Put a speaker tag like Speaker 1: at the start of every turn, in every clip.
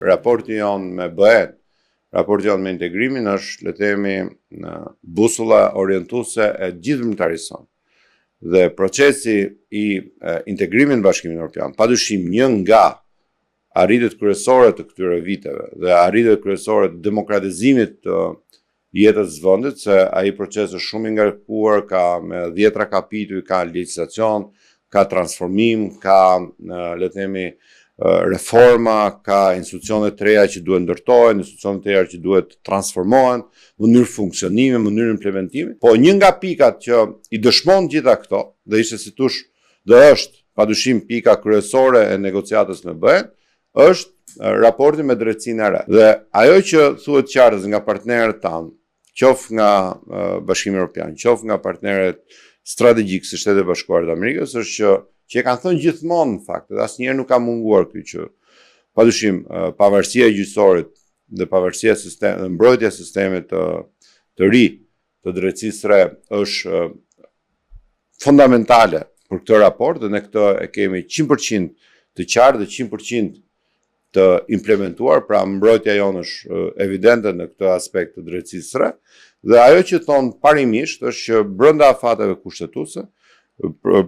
Speaker 1: Raporti jonë me BE-n, raporti jonë me integrimin është, le të themi, busulla orientuese e gjithë vëllëtarisë sonë. Dhe procesi i integrimit në Bashkimin Evropian, padyshim një nga arritjet kryesore të këtyre viteve dhe arritjet kryesore të demokratizimit të jetës së vendit, se ai proces është shumë i ngarkuar, ka me 10 kapituj, ka legjislacion, ka transformim, ka, le të themi, reforma, ka institucione të reja që duhet ndërtohen, institucione të reja që duhet transformohen, mënyrë funksionimi, mënyrë implementimi. Po një nga pikat që i dëshmon gjitha këto, dhe ishte si tush, dhe është padyshim pika kryesore e negociatës në BE, është raporti me drejtsinë e re. Dhe ajo që thuhet qartë nga partnerët tanë, qoftë nga Bashkimi Evropian, qoftë nga partnerët strategjik si Shtetet e Bashkuara të Amerikës, është që e kanë thënë gjithmonë në fakt, dhe asnjëherë nuk ka munguar ky që padyshim pavarësia e gjyqësorit dhe pavarësia dhe mbrojtja e sistemit të ri të drejtësisë re është fundamentale për këtë raport, dhe ne këtë e kemi 100% të qartë dhe 100% të implementuar, pra mbrojtja jonë është evidente në këtë aspekt të drejtësisë re, dhe ajo që thonë parimisht është që brenda afateve kushtetuese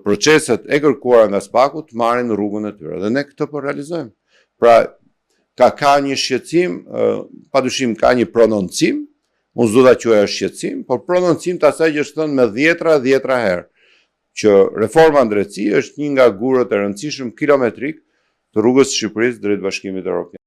Speaker 1: proceset e kërkuara nga SPAK-u të marrin rrugën e tyre, dhe ne këtë po realizojmë. Pra, ka një shqetësim, padyshim ka një prononcim, unë s'do ta quaj shqetësim, por prononcim të asaj që është thënë me dhjetra herë, që reforma në drejtësi është një nga gurët e rëndësishëm kilometrik të rrugës së Shqipërisë drejt Bashkimit Evropian.